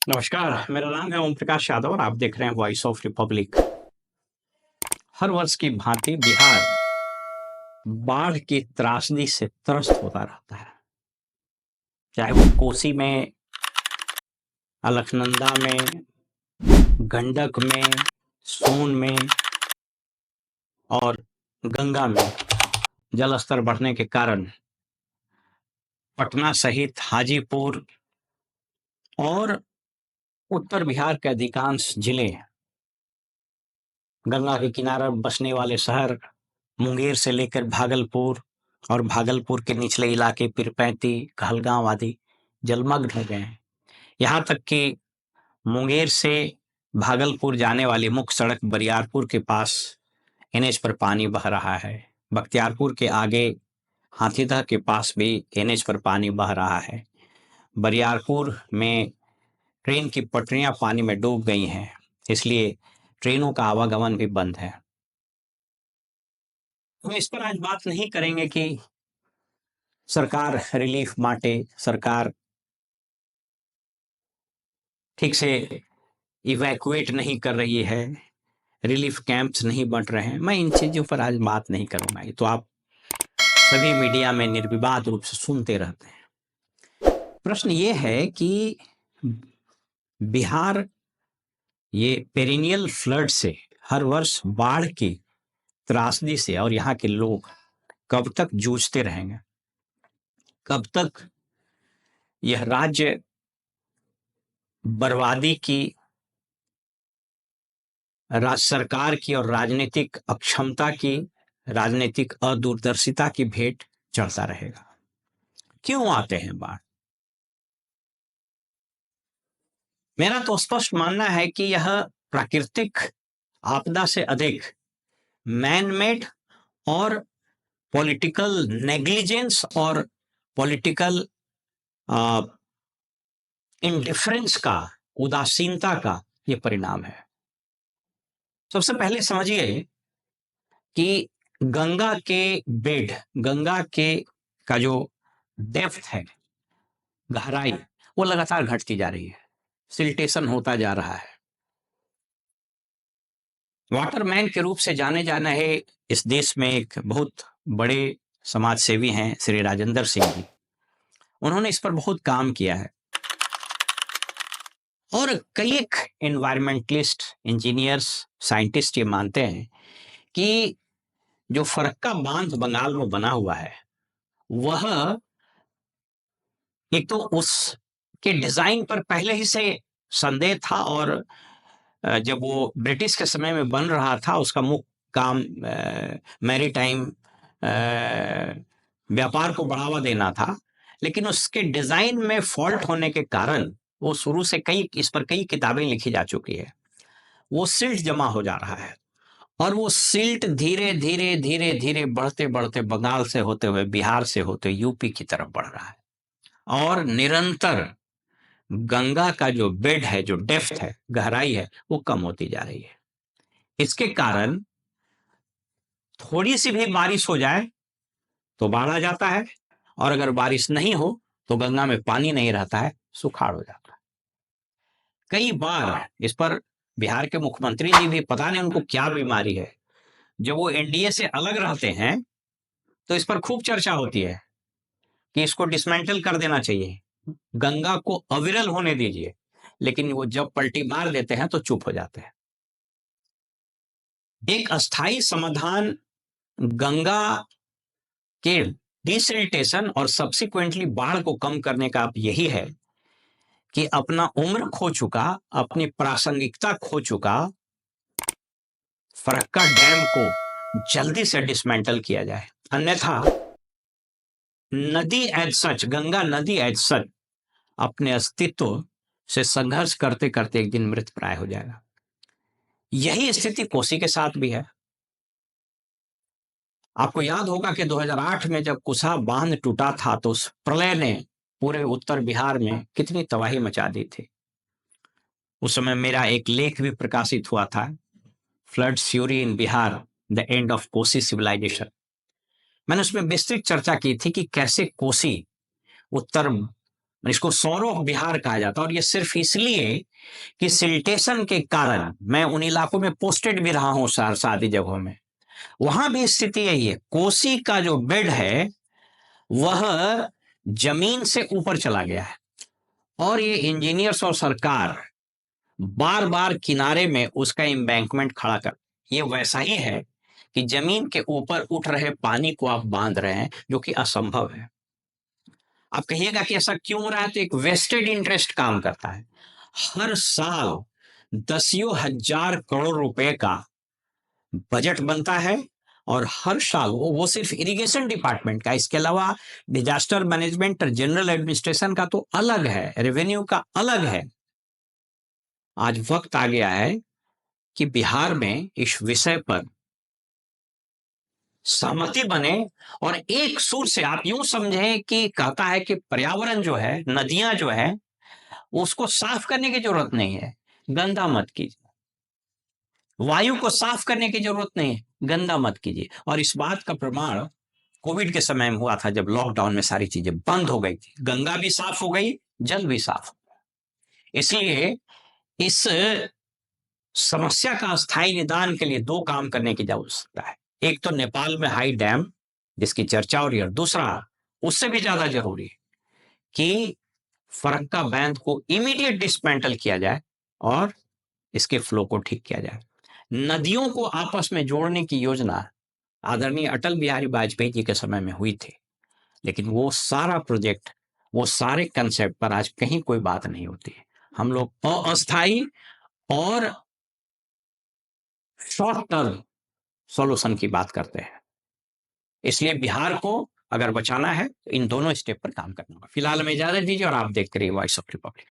नमस्कार, मेरा नाम है ओम प्रकाश यादव और आप देख रहे हैं वॉइस ऑफ रिपब्लिक। हर वर्ष की भांति बिहार बाढ़ की त्रासदी से त्रस्त होता रहता है, चाहे वो कोसी में, अलकनंदा में, गंडक में, सोन में और गंगा में जलस्तर बढ़ने के कारण पटना सहित हाजीपुर और उत्तर बिहार के अधिकांश जिले, गंगा के किनारे बसने वाले शहर मुंगेर से लेकर भागलपुर और भागलपुर के निचले इलाके पीरपैंती, कहलगांव आदि जलमग्न हो गए हैं। यहाँ तक कि मुंगेर से भागलपुर जाने वाली मुख्य सड़क बरियारपुर के पास एनएच पर पानी बह रहा है। बख्तियारपुर के आगे हाथीदह के पास भी एनएच पर पानी बह रहा है। बरियारपुर में ट्रेन की पटरियां पानी में डूब गई हैं, इसलिए ट्रेनों का आवागमन भी बंद है। हम इस पर आज बात नहीं करेंगे कि सरकार रिलीफ बांटे, सरकार ठीक से इवैक्यूएट नहीं कर रही है, रिलीफ कैंप्स नहीं बंट रहे हैं। मैं इन चीज़ों पर आज बात नहीं करूंगा, ये तो आप सभी मीडिया में निर्विवाद रूप से सुनते रहते हैं। प्रश्न ये है कि बिहार ये पेरिनियल फ्लड से, हर वर्ष बाढ़ की त्रासदी से, और यहाँ के लोग कब तक जूझते रहेंगे? कब तक यह राज्य बर्बादी की, राज्य सरकार की और राजनीतिक अक्षमता की, राजनीतिक अदूरदर्शिता की भेंट चढ़ता रहेगा? क्यों आते हैं बाढ़? मेरा तो स्पष्ट मानना है कि यह प्राकृतिक आपदा से अधिक मैन मेड और पॉलिटिकल नेग्लिजेंस और पॉलिटिकल इंडिफरेंस का, उदासीनता का ये परिणाम है। सबसे पहले समझिए कि गंगा के बेड, गंगा के का जो डेप्थ है, गहराई, वो लगातार घटती जा रही है, सिल्टेशन होता जा रहा है। वाटरमैन के रूप से जाने जाना है इस देश में एक बहुत बड़े समाज सेवी हैं श्री राजेंद्र सिंह जी। उन्होंने इस पर बहुत काम किया है और कई एक एनवायरमेंटलिस्ट, इंजीनियर्स, साइंटिस्ट ये मानते हैं कि जो फरक्का बांध बंगाल में बना हुआ है, वह एक तो उसके डिजाइन पर पहले ही से संदेह था और जब वो ब्रिटिश के समय में बन रहा था, उसका मुख्य काम मैरीटाइम व्यापार को बढ़ावा देना था, लेकिन उसके डिजाइन में फॉल्ट होने के कारण वो शुरू से इस पर कई किताबें लिखी जा चुकी है। वो सिल्ट जमा हो जा रहा है और वो सिल्ट धीरे धीरे धीरे धीरे बढ़ते बढ़ते बंगाल से होते हुए, बिहार से होते यूपी की तरफ बढ़ रहा है और निरंतर गंगा का जो बेड है, जो डेप्थ है, गहराई है, वो कम होती जा रही है। इसके कारण थोड़ी सी भी बारिश हो जाए तो बाढ़ आ जाता है और अगर बारिश नहीं हो तो गंगा में पानी नहीं रहता है, सुखाड़ हो जाता है। कई बार इस पर बिहार के मुख्यमंत्री जी भी, पता नहीं उनको क्या बीमारी है, जब वो एनडीए से अलग रहते हैं तो इस पर खूब चर्चा होती है कि इसको डिसमेंटल कर देना चाहिए, गंगा को अविरल होने दीजिए, लेकिन वो जब पलटी मार देते हैं तो चुप हो जाते हैं। एक अस्थाई समाधान गंगा के डिसिल्टेशन और सब्सिक्वेंटली बाढ़ को कम करने का यही है कि अपना उम्र खो चुका, अपनी प्रासंगिकता खो चुका फरक्का डैम को जल्दी से डिसमेंटल किया जाए। अन्यथा नदी एज सच, गंगा नदी एज सच अपने अस्तित्व से संघर्ष करते करते एक दिन मृत प्राय हो जाएगा। यही स्थिति कोसी के साथ भी है। आपको याद होगा कि 2008 में जब कुशा बांध टूटा था तो उस प्रलय ने पूरे उत्तर बिहार में कितनी तबाही मचा दी थी। उस समय मेरा एक लेख भी प्रकाशित हुआ था, flood fury in Bihar, the end of Kosi civilization. मैंने उसमें विस्तृत चर्चा की थी कि कैसे कोसी उत्तर इसको सौरव बिहार कहा जाता है। और ये सिर्फ इसलिए कि सिल्टेशन के कारण, मैं उन इलाकों में पोस्टेड भी रहा हूं सहरसा आदि जगहों में, वहां भी स्थिति यही है। कोसी का जो बेड है वह जमीन से ऊपर चला गया है, और ये इंजीनियर्स और सरकार बार बार किनारे में उसका एम्बैंकमेंट खड़ा कर, ये वैसा ही है कि जमीन के ऊपर उठ रहे पानी को आप बांध रहे हैं, जो कि असंभव है। आप कहिएगा कि ऐसा क्यों हो रहा है, तो एक वेस्टेड इंटरेस्ट काम करता है। हर साल दसियों हजार करोड़ रुपए का बजट बनता है, और हर साल वो सिर्फ इरिगेशन डिपार्टमेंट का, इसके अलावा डिजास्टर मैनेजमेंट और जनरल एडमिनिस्ट्रेशन का तो अलग है, रेवेन्यू का अलग है। आज वक्त आ गया है कि बिहार में इस विषय पर सहमति बने, और एक सुर से, आप यूं समझें कि कहता है कि पर्यावरण जो है, नदियां जो है, उसको साफ करने की जरूरत नहीं है, गंदा मत कीजिए। वायु को साफ करने की जरूरत नहीं है, गंदा मत कीजिए। और इस बात का प्रमाण कोविड के समय में हुआ था, जब लॉकडाउन में सारी चीजें बंद हो गई थी, गंगा भी साफ हो गई, जल भी साफ हो गया। इसलिए इस समस्या का स्थायी निदान के लिए दो काम करने की आवश्यकता है। एक तो नेपाल में हाई डैम, जिसकी चर्चा हो रही है, दूसरा उससे भी ज्यादा जरूरी है कि फरक्का बांध को इमीडिएट डिसमेंटल किया जाए और इसके फ्लो को ठीक किया जाए। नदियों को आपस में जोड़ने की योजना आदरणीय अटल बिहारी वाजपेयी जी के समय में हुई थी, लेकिन वो सारा प्रोजेक्ट, वो सारे कंसेप्ट पर आज कहीं कोई बात नहीं होती है। हम लोग अस्थायी और शॉर्ट टर्म सॉल्यूशन की बात करते हैं। इसलिए बिहार को अगर बचाना है तो इन दोनों स्टेप पर काम करना होगा। फिलहाल में इजाजत दीजिए और आप देखते रहिए वॉइस ऑफ रिपब्लिक।